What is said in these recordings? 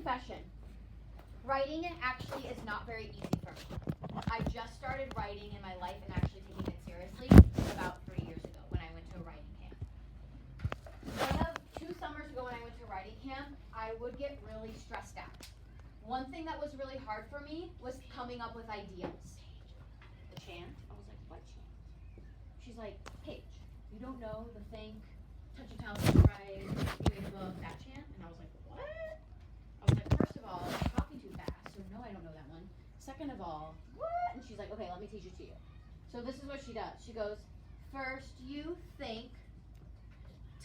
confession. Writing actually is not very easy for me. I just started writing in my life and actually taking it seriously about 3 years ago when I went to a writing camp. 2 summers ago when I went to writing camp, I would get really stressed out. One thing that was really hard for me was coming up with ideas. The chant? I was like, what chant? She's like, Paige, you don't know the think, touch and tell, right, you made a book, that chant? And I was like, what? I was like, first of all, I'm talking too fast, so no, I don't know that one. Second of all, what? And she's like, okay, let me teach it to you. So this is what she does. She goes, first you think,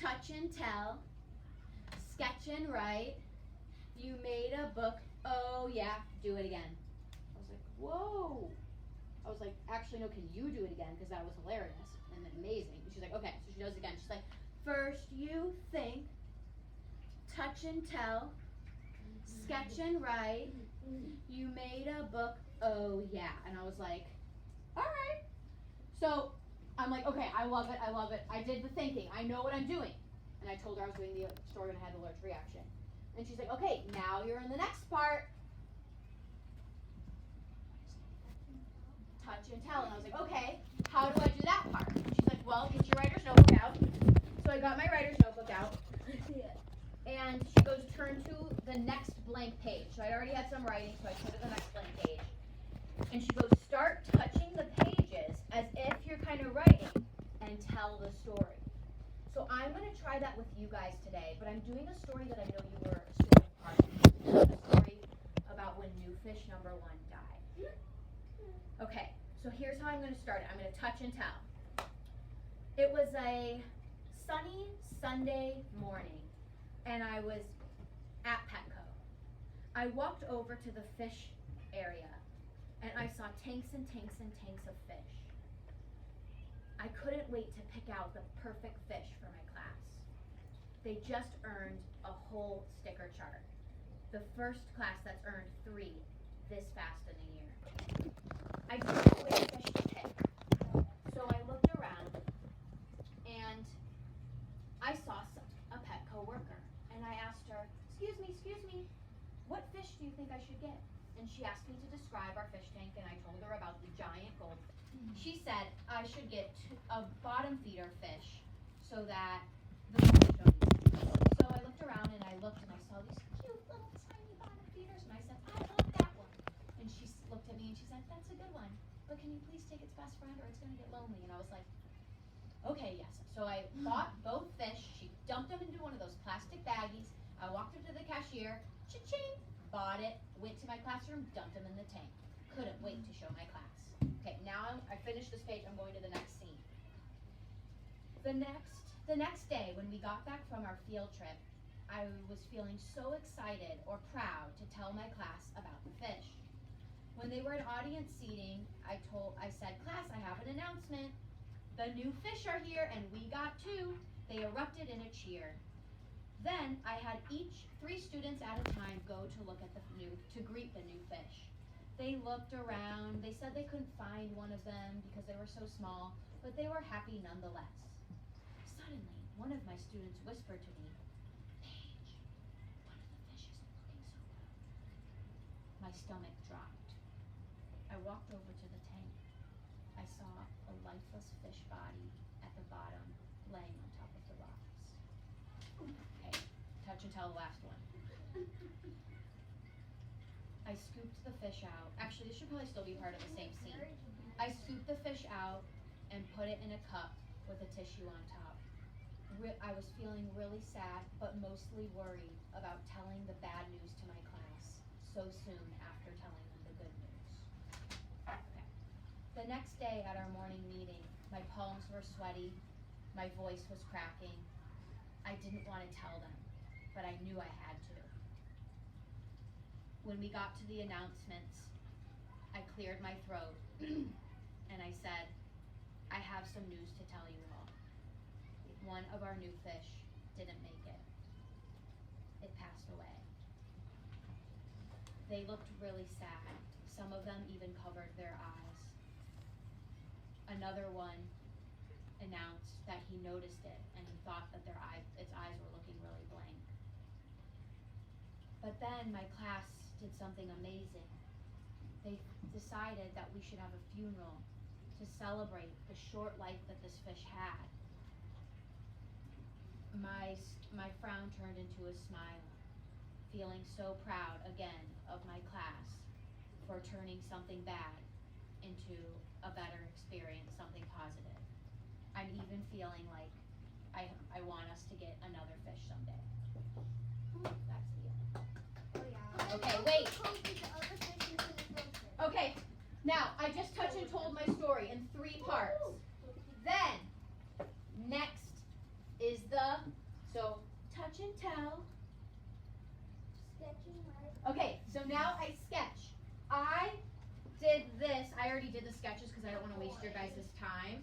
touch and tell, sketch and write, you made a book, oh yeah, do it again. I was like, whoa. I was like, actually, no, can you do it again? Because that was hilarious and amazing. And she's like, okay. So she does it again. She's like, first you think, touch and tell, sketch and write, you made a book, oh yeah. And I was like, all right. So I'm like, okay, I love it. I did the thinking. I know what I'm doing. And I told her I was doing the story and I had the allergic reaction. And she's like, okay, now you're in the next part. Touch and tell. And I was like, okay, how do I do that part? And she's like, well, get your writer's notebook out. So I got my writer's notebook out. And she goes, turn to the next blank page. So I already had some writing, so I turned to the next blank page. And she goes, start touching the pages as if you're kind of writing and tell the story. So I'm going to try that with you guys today, but I'm doing a story that I know you were a story part of. A story about when new fish number 1 died. Okay, so here's how I'm going to start it. I'm going to touch and tell. It was a sunny Sunday morning, and I was at Petco. I walked over to the fish area, and I saw tanks and tanks and tanks of fish. I couldn't wait to pick out the perfect fish for my class. They just earned a whole sticker chart. The first class that's earned 3 this fast in a year. I didn't know which fish to pick. So I looked around and I saw a Petco worker. And I asked her, excuse me, what fish do you think I should get? And she asked me to describe our fish tank, and I told her about the giant goldfish. She said I should get a bottom feeder fish so that the fish don't eat. So I looked around and I saw these cute little tiny bottom feeders, and I said, I want that one. And she looked at me and she said, that's a good one, but can you please take its best friend or it's going to get lonely? And I was like, okay, yes. So I bought both fish. She dumped them into one of those plastic baggies. I walked up to the cashier, cha-ching, bought it, went to my classroom, dumped them in the tank. Couldn't wait to show my class. Okay, now I finished this page, I'm going to the next scene. The next day, when we got back from our field trip, I was feeling so excited or proud to tell my class about the fish. When they were in audience seating, I said, class, I have an announcement. The new fish are here, and we got 2. They erupted in a cheer. Then I had each 3 students at a time go to look at to greet the new fish. They looked around. They said they couldn't find one of them because they were so small, but they were happy nonetheless. Suddenly, one of my students whispered to me, Paige, one of the fish isn't looking so good. My stomach dropped. I walked over to the tank. I saw a lifeless fish body at the bottom, laying on top of the rocks. Okay, touch and tell the last one. I scooped the fish out. Actually, this should probably still be part of the same scene. I scooped the fish out and put it in a cup with a tissue on top. I was feeling really sad, but mostly worried about telling the bad news to my class so soon after telling them the good news. Okay. The next day at our morning meeting, my palms were sweaty, my voice was cracking. I didn't want to tell them, but I knew I had to. When we got to the announcements, I cleared my throat and I said, I have some news to tell you all. One of our new fish didn't make it. It passed away. They looked really sad. Some of them even covered their eyes. Another one announced that he noticed it and he thought that its eyes were looking really blank. But then my class did something amazing. They decided that we should have a funeral to celebrate the short life that this fish had. My frown turned into a smile, feeling so proud again of my class for turning something bad into a better experience, something positive. I'm even feeling like I want us to get another fish someday. That's the end. Oh yeah. Okay, wait. Okay, now I just touched and told my story in 3 parts. Then, next is so touch and tell. Sketching mark. Okay, so now I sketch. I did this, I already did the sketches because I don't want to waste your guys' time.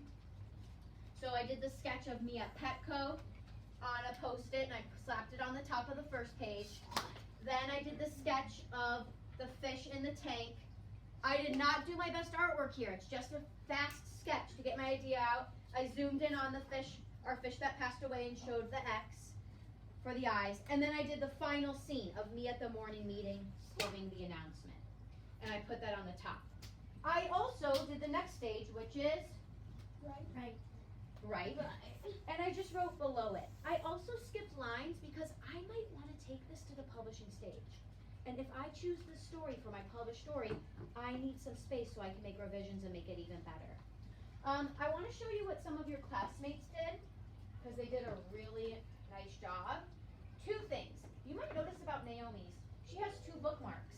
So I did the sketch of me at Petco on a post-it and I slapped it on the top of the first page. Then I did the sketch of the fish in the tank. I did not do my best artwork here. It's just a fast sketch to get my idea out. I zoomed in on the fish, our fish that passed away, and showed the X for the eyes. And then I did the final scene of me at the morning meeting giving the announcement. And I put that on the top. I also did the next stage, which is right. And I just wrote below it. I also skipped lines because I might want to take this to the publishing stage. And if I choose this story for my published story, I need some space so I can make revisions and make it even better. I want to show you what some of your classmates did, because they did a really nice job. 2 things. You might notice about Naomi's. She has 2 bookmarks.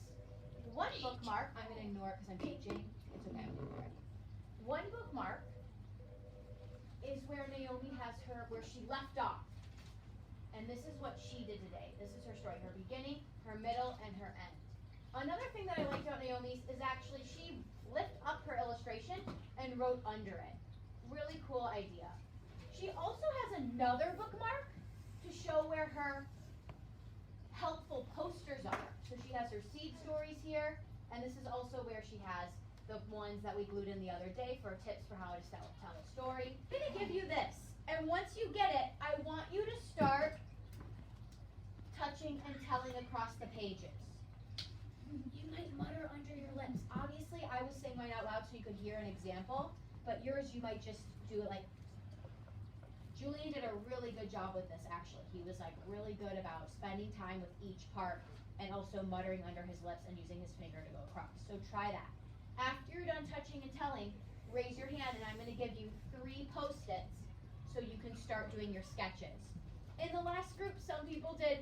One bookmark, I'm going to ignore it because I'm teaching. It's okay, I'm going to ignore it. One bookmark is where Naomi has where she left off. And this is what she did today. This is her story, her beginning, her middle, and her end. Another thing that I liked about Naomi's is actually she lifted up her illustration and wrote under it. Really cool idea. She also has another bookmark to show where her helpful posters are. So she has her seed stories here, and this is also where she has the ones that we glued in the other day for tips for how to tell a story. I'm gonna give you this, and once you get it, I want you to start touching and telling across the pages. You might mutter under your lips. Obviously, I was saying mine out loud so you could hear an example, but yours you might just do it like, Julian did a really good job with this actually. He was like really good about spending time with each part and also muttering under his lips and using his finger to go across. So try that. After you're done touching and telling, raise your hand and I'm going to give you 3 post-its so you can start doing your sketches. In the last group, some people did